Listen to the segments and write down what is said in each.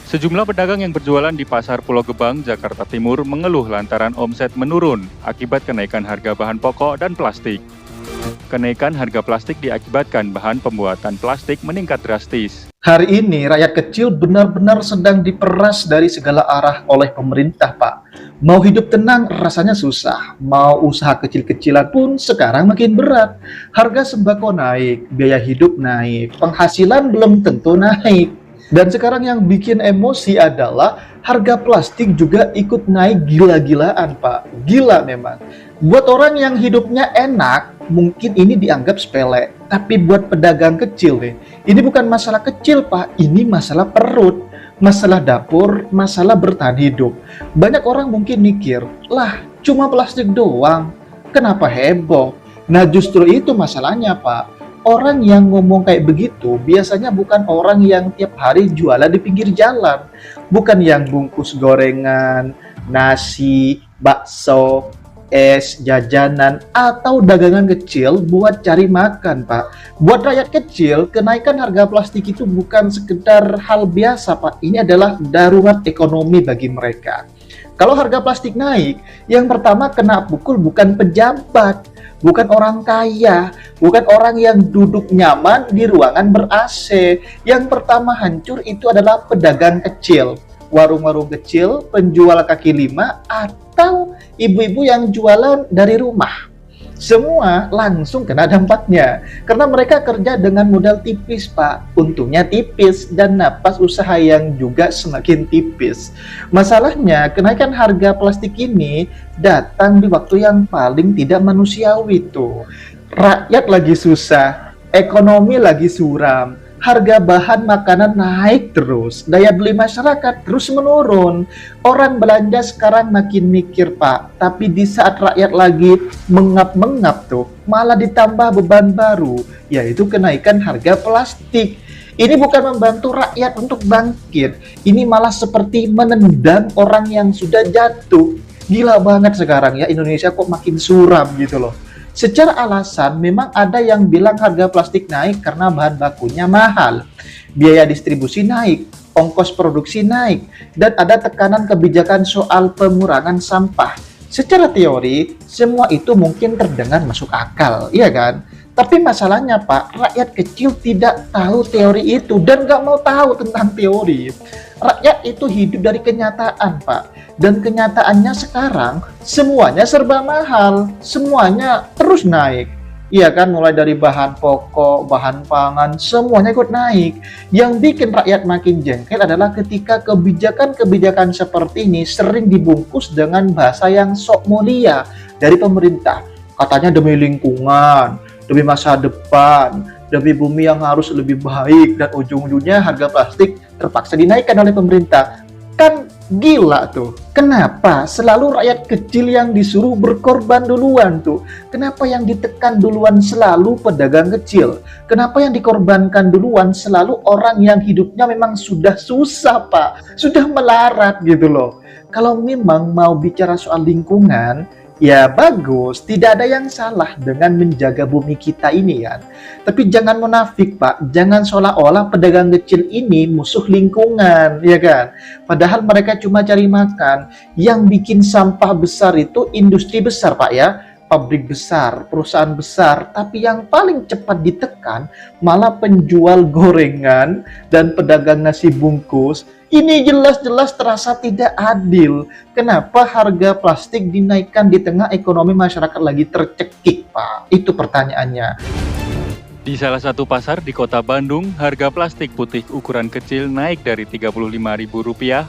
Sejumlah pedagang yang berjualan di Pasar Pulau Gebang, Jakarta Timur mengeluh lantaran omset menurun akibat kenaikan harga bahan pokok dan plastik. Kenaikan harga plastik diakibatkan bahan pembuatan plastik meningkat drastis. Hari ini rakyat kecil benar-benar sedang diperas dari segala arah oleh pemerintah, Pak. Mau hidup tenang rasanya susah, mau usaha kecil-kecilan pun sekarang makin berat. Harga sembako naik, biaya hidup naik, penghasilan belum tentu naik. Dan sekarang yang bikin emosi adalah harga plastik juga ikut naik gila-gilaan, Pak. Gila memang. Buat orang yang hidupnya enak, mungkin ini dianggap sepele. Tapi buat pedagang kecil nih, ini bukan masalah kecil, Pak. Ini masalah perut, masalah dapur, masalah bertahan hidup. Banyak orang mungkin mikir, lah cuma plastik doang, kenapa heboh? Nah justru itu masalahnya, Pak. Orang yang ngomong kayak begitu biasanya bukan orang yang tiap hari jualan di pinggir jalan, bukan yang bungkus gorengan, nasi, bakso, es, jajanan, atau dagangan kecil buat cari makan, Pak. Buat rakyat kecil, kenaikan harga plastik itu bukan sekedar hal biasa, Pak. Ini adalah darurat ekonomi bagi mereka. Kalau harga plastik naik, yang pertama kena pukul bukan pejabat, bukan orang kaya, bukan orang yang duduk nyaman di ruangan ber-AC. Yang pertama hancur itu adalah pedagang kecil, warung-warung kecil, penjual kaki lima, atau ibu-ibu yang jualan dari rumah. Semua langsung kena dampaknya, karena mereka kerja dengan modal tipis, Pak. Untungnya tipis dan napas usaha yang juga semakin tipis. Masalahnya, kenaikan harga plastik ini datang di waktu yang paling tidak manusiawi tuh. Rakyat lagi susah, ekonomi lagi suram, harga bahan makanan naik terus, daya beli masyarakat terus menurun. Orang belanja sekarang makin mikir, Pak. Tapi di saat rakyat lagi mengap-mengap tuh, malah ditambah beban baru, yaitu kenaikan harga plastik. Ini bukan membantu rakyat untuk bangkit, ini malah seperti menendang orang yang sudah jatuh. Gila banget sekarang ya, Indonesia kok makin suram gitu loh. Secara alasan, memang ada yang bilang harga plastik naik karena bahan bakunya mahal, biaya distribusi naik, ongkos produksi naik, dan ada tekanan kebijakan soal pengurangan sampah. Secara teori, semua itu mungkin terdengar masuk akal, iya kan? Tapi masalahnya, Pak, rakyat kecil tidak tahu teori itu dan nggak mau tahu tentang teori. Rakyat itu hidup dari kenyataan, Pak. Dan kenyataannya sekarang, semuanya serba mahal. Semuanya terus naik. Iya kan, mulai dari bahan pokok, bahan pangan, semuanya ikut naik. Yang bikin rakyat makin jengkel adalah ketika kebijakan-kebijakan seperti ini sering dibungkus dengan bahasa yang sok mulia dari pemerintah. Katanya demi lingkungan, demi masa depan, demi bumi yang harus lebih baik, dan ujung-ujungnya harga plastik terpaksa dinaikkan oleh pemerintah. Kan gila tuh. Kenapa selalu rakyat kecil yang disuruh berkorban duluan tuh? Kenapa yang ditekan duluan selalu pedagang kecil? Kenapa yang dikorbankan duluan selalu orang yang hidupnya memang sudah susah, Pak? Sudah melarat gitu loh. Kalau memang mau bicara soal lingkungan, ya bagus, tidak ada yang salah dengan menjaga bumi kita ini kan. Tapi jangan munafik, Pak. Jangan seolah-olah pedagang kecil ini musuh lingkungan, ya kan? Padahal mereka cuma cari makan. Yang bikin sampah besar itu industri besar, Pak ya. Pabrik besar, perusahaan besar. Tapi yang paling cepat ditekan malah penjual gorengan dan pedagang nasi bungkus. Ini jelas-jelas terasa tidak adil. Kenapa harga plastik dinaikkan di tengah ekonomi masyarakat lagi tercekik, Pak? Itu pertanyaannya. Di salah satu pasar di kota Bandung, harga plastik putih ukuran kecil naik dari Rp35.000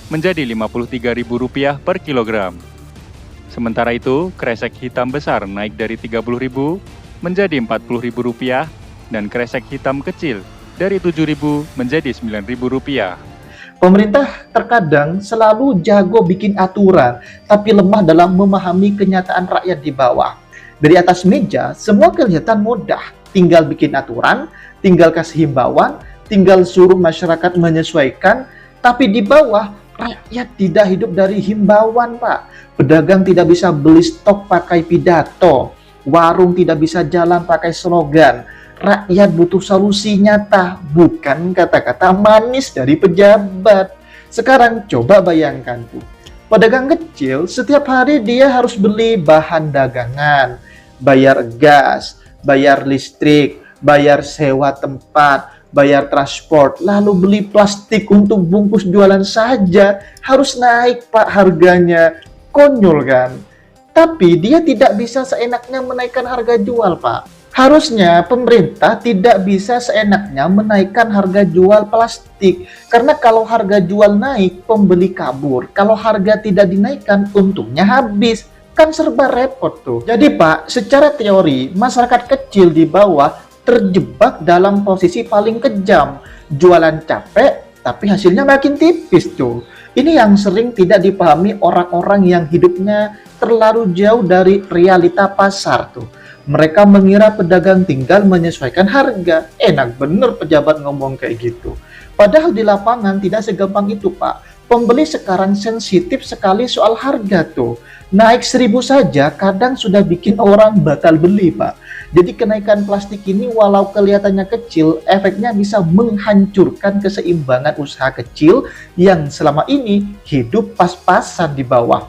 menjadi Rp53.000 per kilogram. Sementara itu, kresek hitam besar naik dari Rp30.000 menjadi Rp40.000 dan kresek hitam kecil dari Rp7.000 menjadi Rp9.000. Pemerintah terkadang selalu jago bikin aturan, tapi lemah dalam memahami kenyataan rakyat di bawah. Dari atas meja, semua kelihatan mudah. Tinggal bikin aturan, tinggal kasih himbauan, tinggal suruh masyarakat menyesuaikan. Tapi di bawah, rakyat tidak hidup dari himbauan, Pak. Pedagang tidak bisa beli stok pakai pidato. Warung tidak bisa jalan pakai slogan. Rakyat butuh solusi nyata, bukan kata-kata manis dari pejabat. Sekarang coba bayangkan tuh, pedagang kecil setiap hari dia harus beli bahan dagangan, bayar gas, bayar listrik, bayar sewa tempat, bayar transport, lalu beli plastik untuk bungkus jualan saja harus naik Pak harganya. Konyol kan? Tapi dia tidak bisa seenaknya menaikkan harga jual Pak. Harusnya pemerintah tidak bisa seenaknya menaikkan harga jual plastik. Karena kalau harga jual naik, pembeli kabur. Kalau harga tidak dinaikkan, untungnya habis. Kan serba repot tuh. Jadi Pak, secara teori, masyarakat kecil di bawah terjebak dalam posisi paling kejam. Jualan capek, tapi hasilnya makin tipis tuh. Ini yang sering tidak dipahami orang-orang yang hidupnya terlalu jauh dari realita pasar tuh. Mereka mengira pedagang tinggal menyesuaikan harga. Enak bener pejabat ngomong kayak gitu. Padahal di lapangan tidak segampang itu Pak. Pembeli sekarang sensitif sekali soal harga tuh. Naik 1.000 saja kadang sudah bikin orang batal beli Pak. Jadi kenaikan plastik ini walau kelihatannya kecil, efeknya bisa menghancurkan keseimbangan usaha kecil yang selama ini hidup pas-pasan di bawah.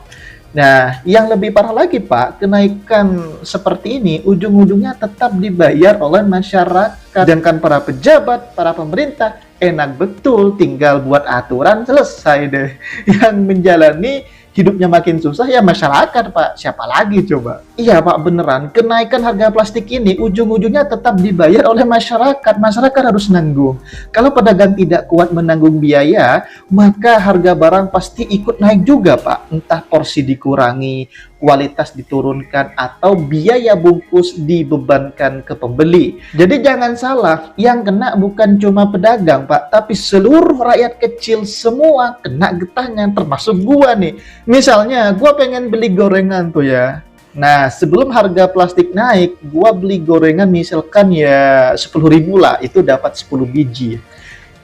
Nah, yang lebih parah lagi Pak, kenaikan seperti ini ujung-ujungnya tetap dibayar oleh masyarakat. Sedangkan para pejabat, para pemerintah, enak betul tinggal buat aturan selesai deh. Yang menjalani hidupnya makin susah ya masyarakat Pak, siapa lagi coba? Iya Pak beneran, kenaikan harga plastik ini ujung-ujungnya tetap dibayar oleh masyarakat. Masyarakat harus nanggung. Kalau pedagang tidak kuat menanggung biaya, maka harga barang pasti ikut naik juga Pak. Entah porsi dikurangi, kualitas diturunkan, atau biaya bungkus dibebankan ke pembeli. Jadi jangan salah, yang kena bukan cuma pedagang Pak, tapi seluruh rakyat kecil semua kena getahnya, termasuk gua nih. Misalnya, gua pengen beli gorengan tuh ya. Nah, sebelum harga plastik naik, gua beli gorengan misalkan ya 10.000 lah, itu dapat 10 biji.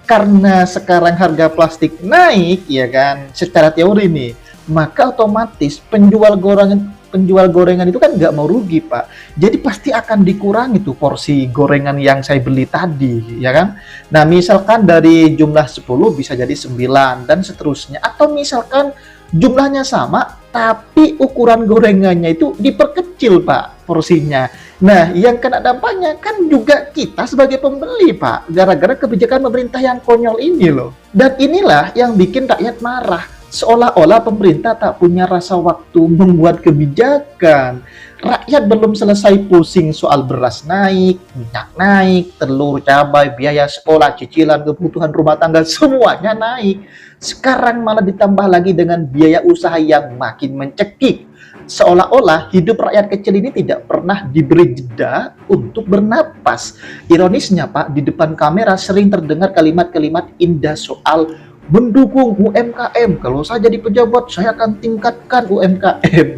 Karena sekarang harga plastik naik, ya kan, secara teori nih, maka otomatis penjual gorengan itu kan nggak mau rugi Pak. Jadi pasti akan dikurangi tuh porsi gorengan yang saya beli tadi, ya kan. Nah misalkan dari jumlah 10 bisa jadi 9 dan seterusnya. Atau misalkan jumlahnya sama tapi ukuran gorengannya itu diperkecil Pak porsinya. Nah yang kena dampaknya kan juga kita sebagai pembeli Pak, gara-gara kebijakan pemerintah yang konyol ini loh. Dan inilah yang bikin rakyat marah. Seolah-olah pemerintah tak punya rasa waktu membuat kebijakan. Rakyat belum selesai pusing soal beras naik, minyak naik, telur, cabai, biaya sekolah, cicilan, kebutuhan rumah tangga, semuanya naik. Sekarang malah ditambah lagi dengan biaya usaha yang makin mencekik. Seolah-olah hidup rakyat kecil ini tidak pernah diberi jeda untuk bernapas. Ironisnya Pak, di depan kamera sering terdengar kalimat-kalimat indah soal mendukung UMKM. Kalau saya jadi pejabat, saya akan tingkatkan UMKM.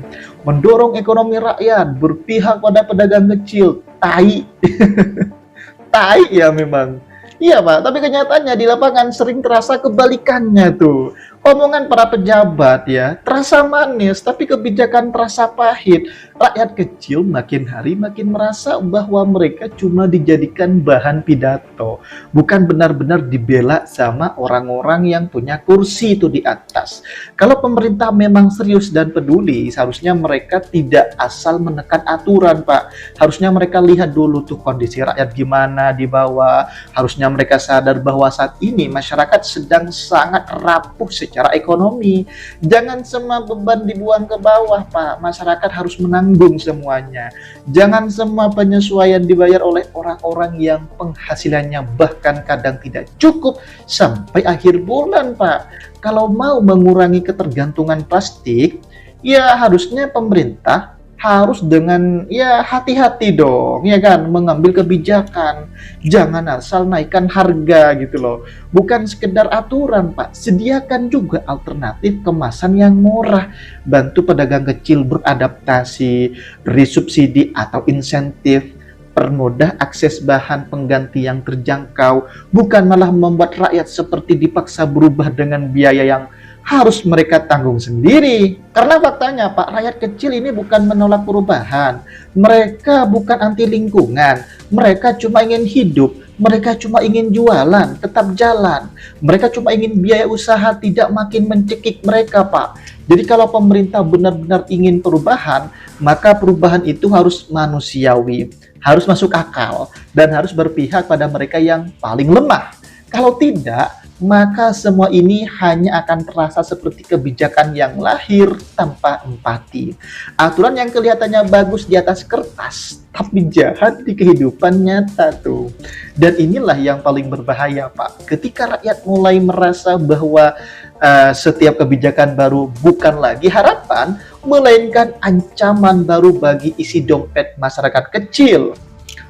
Mendorong ekonomi rakyat, berpihak pada pedagang kecil. Tai. Tai ya memang. Iya Pak, tapi kenyataannya di lapangan sering terasa kebalikannya tuh. Omongan para pejabat ya, terasa manis, tapi kebijakan terasa pahit. Rakyat kecil makin hari makin merasa bahwa mereka cuma dijadikan bahan pidato. Bukan benar-benar dibela sama orang-orang yang punya kursi itu di atas. Kalau pemerintah memang serius dan peduli, seharusnya mereka tidak asal menekan aturan Pak. Harusnya mereka lihat dulu tuh kondisi rakyat gimana di bawah. Harusnya mereka sadar bahwa saat ini masyarakat sedang sangat rapuh secara ekonomi. Jangan semua beban dibuang ke bawah Pak. Masyarakat harus menanggung semuanya. Jangan semua penyesuaian dibayar oleh orang-orang yang penghasilannya bahkan kadang tidak cukup sampai akhir bulan Pak. Kalau mau mengurangi ketergantungan plastik, ya harusnya pemerintah harus dengan ya hati-hati dong, ya kan, mengambil kebijakan. Jangan asal naikkan harga gitu loh. Bukan sekedar aturan Pak, sediakan juga alternatif kemasan yang murah. Bantu pedagang kecil beradaptasi, beri subsidi atau insentif, permudah akses bahan pengganti yang terjangkau, bukan malah membuat rakyat seperti dipaksa berubah dengan biaya yang harus mereka tanggung sendiri. Karena faktanya Pak, rakyat kecil ini bukan menolak perubahan, mereka bukan anti lingkungan, mereka cuma ingin hidup, mereka cuma ingin jualan, tetap jalan, mereka cuma ingin biaya usaha tidak makin mencekik mereka Pak. Jadi kalau pemerintah benar-benar ingin perubahan, maka perubahan itu harus manusiawi, harus masuk akal, dan harus berpihak pada mereka yang paling lemah. Kalau tidak, maka semua ini hanya akan terasa seperti kebijakan yang lahir tanpa empati. Aturan yang kelihatannya bagus di atas kertas, tapi jahat di kehidupan nyata tuh. Dan inilah yang paling berbahaya Pak. Ketika rakyat mulai merasa bahwa setiap kebijakan baru bukan lagi harapan, melainkan ancaman baru bagi isi dompet masyarakat kecil.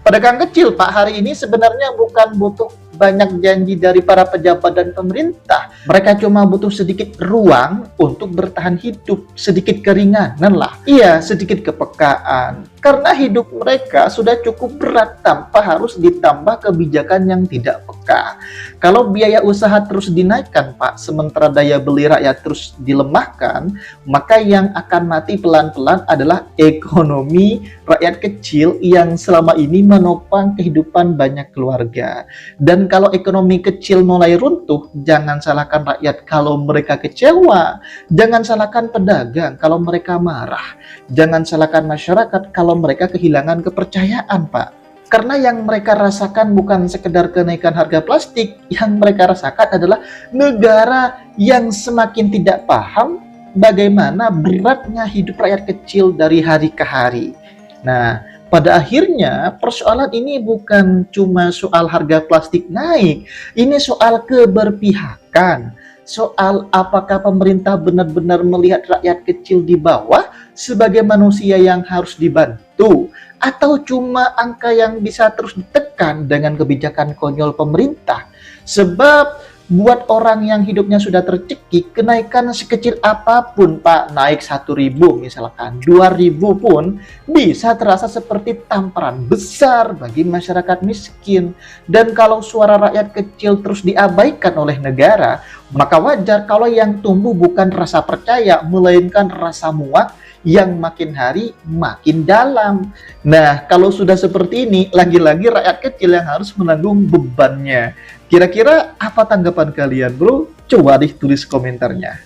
Pedagang kecil Pak hari ini sebenarnya bukan butuh banyak janji dari para pejabat dan pemerintah. Mereka cuma butuh sedikit ruang untuk bertahan hidup, sedikit keringanan lah. Iya, sedikit kepekaan. Karena hidup mereka sudah cukup berat tanpa harus ditambah kebijakan yang tidak peka. Kalau biaya usaha terus dinaikkan Pak, sementara daya beli rakyat terus dilemahkan, maka yang akan mati pelan-pelan adalah ekonomi rakyat kecil yang selama ini menopang kehidupan banyak keluarga. Dan kalau ekonomi kecil mulai runtuh, jangan salahkan rakyat kalau mereka kecewa, jangan salahkan pedagang kalau mereka marah, jangan salahkan masyarakat kalau mereka kehilangan kepercayaan Pak. Karena yang mereka rasakan bukan sekedar kenaikan harga plastik, yang mereka rasakan adalah negara yang semakin tidak paham bagaimana beratnya hidup rakyat kecil dari hari ke hari. Nah, pada akhirnya persoalan ini bukan cuma soal harga plastik naik, ini soal keberpihakan, soal apakah pemerintah benar-benar melihat rakyat kecil di bawah sebagai manusia yang harus dibantu, atau cuma angka yang bisa terus ditekan dengan kebijakan konyol pemerintah. Sebab buat orang yang hidupnya sudah tercekik, kenaikan sekecil apapun Pak, naik 1.000 misalkan, 2.000 pun bisa terasa seperti tamparan besar bagi masyarakat miskin. Dan kalau suara rakyat kecil terus diabaikan oleh negara, maka wajar kalau yang tumbuh bukan rasa percaya, melainkan rasa muak yang makin hari makin dalam. Nah, kalau sudah seperti ini, lagi-lagi rakyat kecil yang harus menanggung bebannya. Kira-kira apa tanggapan kalian bro? Coba deh tulis komentarnya.